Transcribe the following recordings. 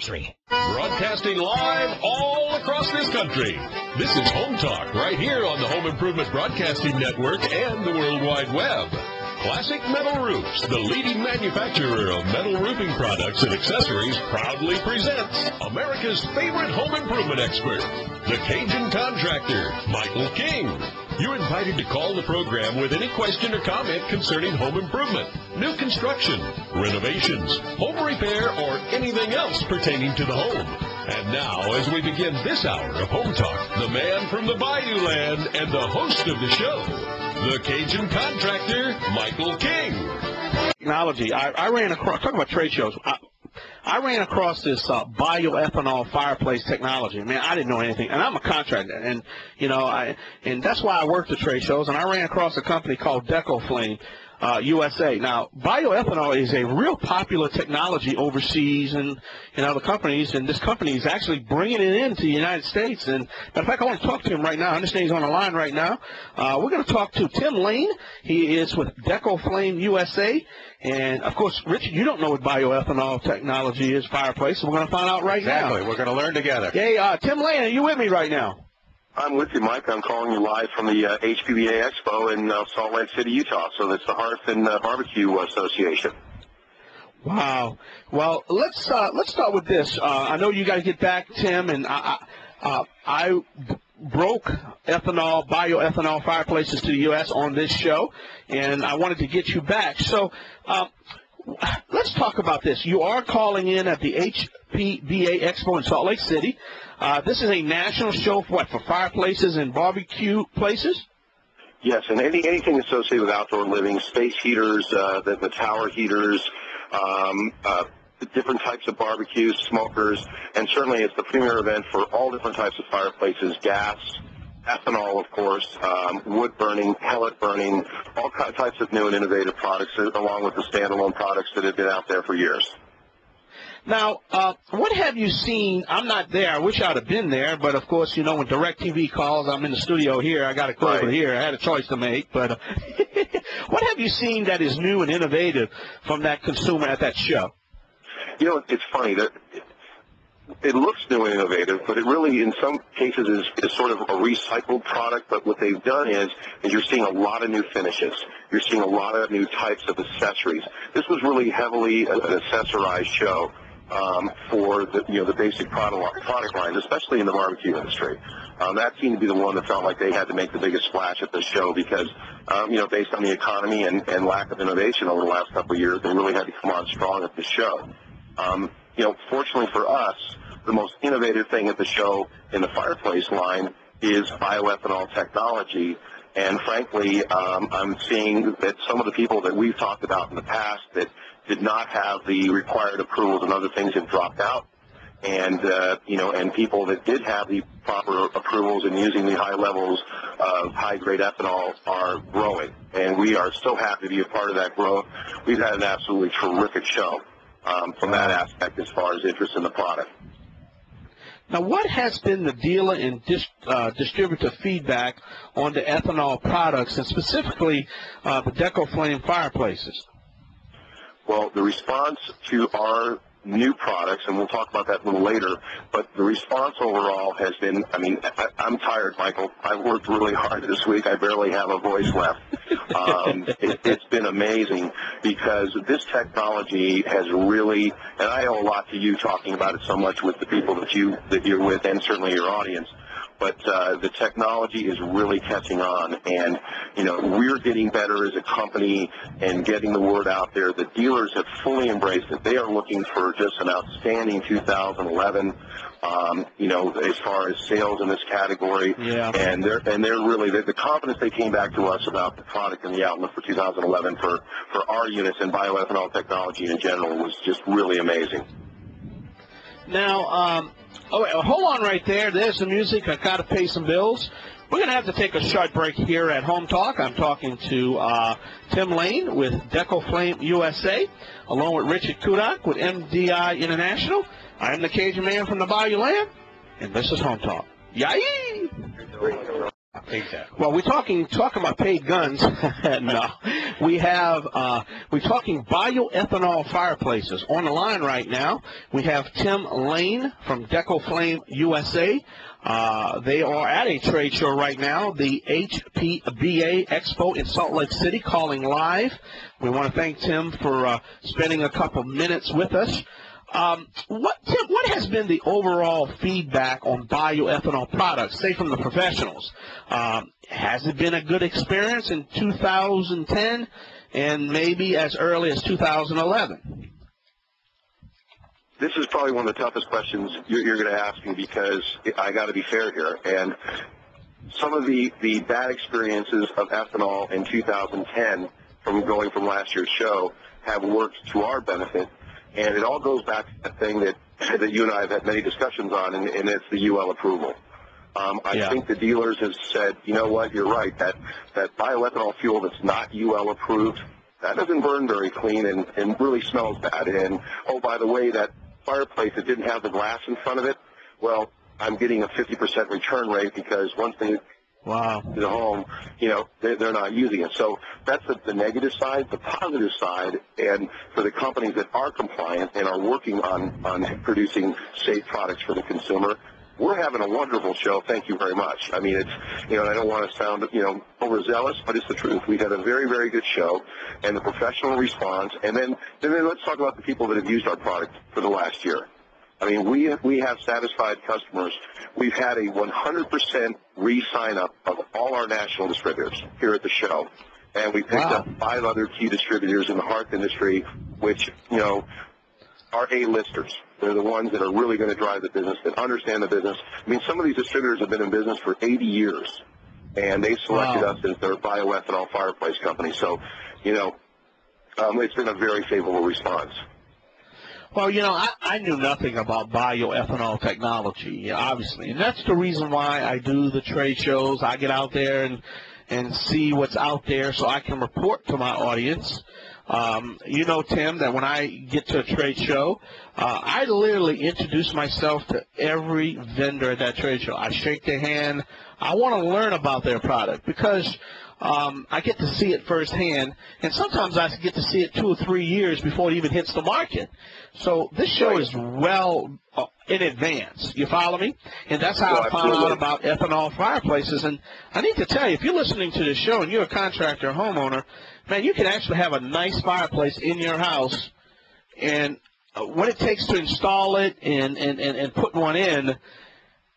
Broadcasting live all across this country. This is Home Talk right here on the Home Improvement Broadcasting Network and the World Wide Web. Classic Metal Roofs, the leading manufacturer of metal roofing products and accessories, proudly presents America's favorite home improvement expert, the Cajun contractor, Michael King. You're invited to call the program with any question or comment concerning home improvement, new construction, renovations, home repair, or anything else pertaining to the home. And now, as we begin this hour of Home Talk, the man from the Bayou Land and the host of the show, the Cajun contractor, Michael King. Technology. I ran across, talking about trade shows, I ran across this bioethanol fireplace technology. Man, I didn't know anything, and I'm a contractor, and and that's why I worked at trade shows. And I ran across a company called Decoflame USA. Now, bioethanol is a real popular technology overseas and in other companies, and this company is actually bringing it into the United States. And in fact, I want to talk to him right now. I understand he's on the line right now. We're going to talk to Tim Lane. He is with Decoflame USA. And, of course, Richard, you don't know what bioethanol technology is, fireplace, so we're going to find out right now. Exactly. We're going to learn together. Hey, Tim Lane, are you with me right now? I'm with you, Mike. I'm calling you live from the HPBA Expo in Salt Lake City, Utah. So that's the Hearth and Barbecue Association. Wow. Well, let's start with this. I know you got to get back, Tim, and I broke bioethanol fireplaces to the U.S. on this show, and I wanted to get you back. So let's talk about this. You are calling in at the HPBA Expo in Salt Lake City. This is a national show for what? For fireplaces and barbecue places? Yes, and anything associated with outdoor living, space heaters, the tower heaters, different types of barbecues, smokers, and certainly it's the premier event for all different types of fireplaces, gas, ethanol, of course, wood burning, pellet burning, all types of new and innovative products, along with the standalone products that have been out there for years. Now, what have you seen? I'm not there. I wish I'd have been there, but of course, when DirecTV calls, I'm in the studio here. I got to go over here. I had a choice to make. But what have you seen that is new and innovative from that consumer at that show? It's funny that it looks new and innovative, but it really, in some cases, is sort of a recycled product. But what they've done is you're seeing a lot of new finishes. You're seeing a lot of new types of accessories. This was really heavily an accessorized show for the basic product lines, especially in the barbecue industry. That seemed to be the one that felt like they had to make the biggest splash at the show because, based on the economy and lack of innovation over the last couple of years, they really had to come on strong at the show. Fortunately for us, the most innovative thing at the show in the fireplace line is bioethanol technology. And frankly, I'm seeing that some of the people that we've talked about in the past that did not have the required approvals and other things have dropped out. And, and people that did have the proper approvals and using the high levels of high-grade ethanol are growing. And we are so happy to be a part of that growth. We've had an absolutely terrific show from that aspect as far as interest in the product. Now, what has been the dealer and distributor feedback on the ethanol products, and specifically the Decoflame fireplaces? Well, the response to our new products, and we'll talk about that a little later, but the response overall has been, I'm tired, Michael. I worked really hard this week. I barely have a voice left. It's been amazing because this technology has really, and I owe a lot to you talking about it so much with the people that you're with and certainly your audience, but the technology is really catching on, and we're getting better as a company and getting the word out there. The dealers have fully embraced it. They are looking for just an outstanding 2011, as far as sales in this category. Yeah. And they're really the confidence they came back to us about the product and the outlook for 2011 for our units and bioethanol technology in general was just really amazing. Now, hold on right there. There's the music. I got to pay some bills. We're going to have to take a short break here at Home Talk. I'm talking to Tim Lane with Decoflame USA, along with Richard Kudak with MDI International. I am the Cajun man from the Bayou Land, and this is Home Talk. Yay! Exactly. Well, we're talking about paid guns. No, we're talking bioethanol fireplaces. On the line right now, we have Tim Lane from Decoflame USA. They are at a trade show right now, the HPBA Expo in Salt Lake City, calling live. We want to thank Tim for spending a couple minutes with us. Tim, what has been the overall feedback on bioethanol products, say from the professionals? Has it been a good experience in 2010 and maybe as early as 2011? This is probably one of the toughest questions you're going to ask me, because I got to be fair here. And some of the bad experiences of ethanol in 2010 from going from last year's show have worked to our benefit. And it all goes back to that thing that you and I have had many discussions on, and it's the UL approval. I think the dealers have said, you know what, you're right, that bioethanol fuel that's not UL approved, that doesn't burn very clean and really smells bad. And, oh, by the way, that fireplace that didn't have the glass in front of it, well, I'm getting a 50% return rate, because once they to the home, they're not using it. So that's the negative side. The positive side, and for the companies that are compliant and are working on producing safe products for the consumer, we're having a wonderful show. Thank you very much. I mean, it's, I don't want to sound, overzealous, but it's the truth. We've had a very, very good show, and the professional response. And then let's talk about the people that have used our product for the last year. I mean, we have satisfied customers. We've had a 100% re-sign up of all our national distributors here at the show. And we picked up 5 other key distributors in the hearth industry, which, are A-listers. They're the ones that are really going to drive the business, that understand the business. I mean, some of these distributors have been in business for 80 years, and they selected us as their bioethanol fireplace company. So, it's been a very favorable response. Well, I knew nothing about bioethanol technology, obviously, and that's the reason why I do the trade shows. I get out there and see what's out there so I can report to my audience. Tim, that when I get to a trade show, I literally introduce myself to every vendor at that trade show. I shake their hand. I want to learn about their product, because I get to see it firsthand, and sometimes I get to see it 2 or 3 years before it even hits the market. So this show is well in advance. You follow me? And that's how I found out about ethanol fireplaces. And I need to tell you, if you're listening to this show and you're a contractor or homeowner, man, you can actually have a nice fireplace in your house, and what it takes to install it and put one in,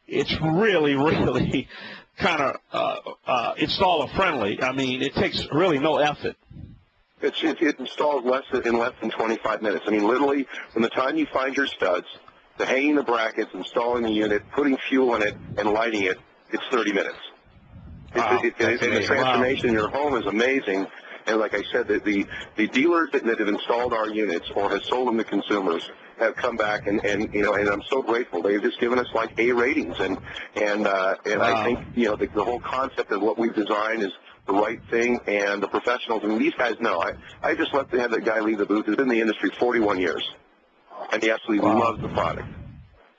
it's really, really kind of installer friendly. I mean, it takes really no effort. It installs in less than 25 minutes. I mean, literally, from the time you find your studs, to hanging the brackets, installing the unit, putting fuel in it, and lighting it, it's 30 minutes. Wow, and the transformation in your home is amazing. And like I said, the dealers that have installed our units or have sold them to consumers have come back, and I'm so grateful. They've just given us like A ratings, and I think the whole concept of what we've designed is the right thing, and the professionals. I mean, these guys know. I just let have that guy leave the booth. He's been in the industry 41 years, and he absolutely loves the product.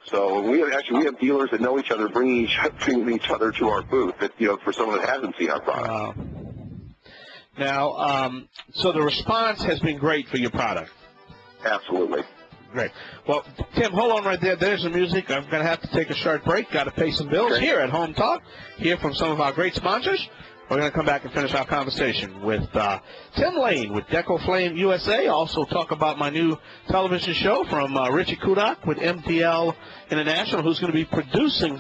So we have dealers that know each other, bringing each other to our booth. That for someone that hasn't seen our product. Now, so the response has been great for your product. Absolutely. Great. Well, Tim, hold on right there. There's the music. I'm going to have to take a short break. Got to pay some bills here at Home Talk. Hear from some of our great sponsors. We're going to come back and finish our conversation with Tim Lane with Decoflame USA. Also talk about my new television show from Richie Kudak with MTL International, who's going to be producing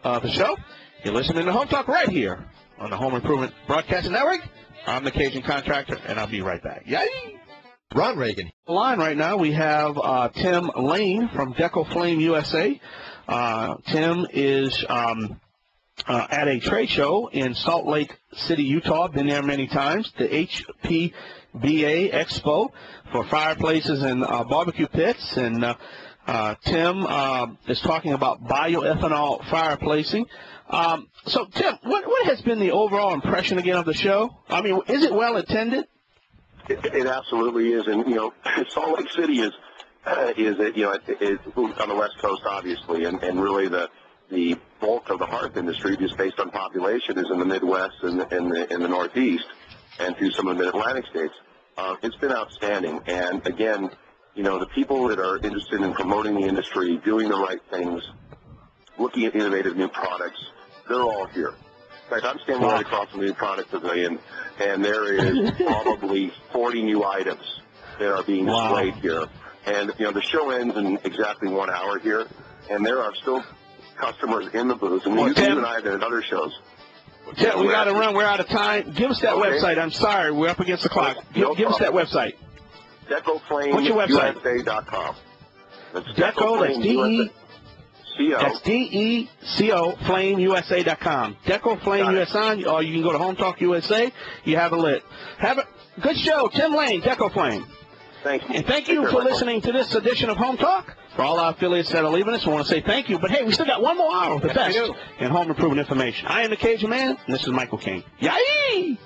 the show. You're listening to Home Talk right here on the Home Improvement Broadcasting Network. I'm the Cajun Contractor, and I'll be right back. Yay! Ron Reagan. On the line right now, we have Tim Lane from Decoflame USA. Tim is at a trade show in Salt Lake City, Utah. Been there many times. The HPBA Expo for fireplaces and barbecue pits. And Tim is talking about bioethanol fireplacing. So, Tim, what has been the overall impression again of the show? I mean, is it well attended? It absolutely is, and Salt Lake City is on the West Coast, obviously, and really the the bulk of the hearth industry, just based on population, is in the Midwest and in the Northeast and through some of the Mid-Atlantic states. It's been outstanding. And again, the people that are interested in promoting the industry, doing the right things, looking at innovative new products, they're all here. In fact, I'm standing right across from the new product pavilion, and there is probably 40 new items that are being displayed here. And, the show ends in exactly 1 hour here, and there are still customers in the booth. And you and I have been at other shows. Tim, we got to run. We're out of time. Give us that website. I'm sorry. We're up against the clock. Give us that website. Decoflame What's your website? USA.com. That's Deco, that's D-E-C-O. That's D-E-C-O, flameusa.com. Decoflame USA, or you can go to Home Talk USA. You have a lit. Have a good show. Tim Lane, Decoflame. Thank you. And thank you for listening to this edition of Home Talk. For all our affiliates that are leaving us, I want to say thank you. But, hey, we still got one more hour of the best in home improvement information. I am the Cajun Man, and this is Michael King. Yay!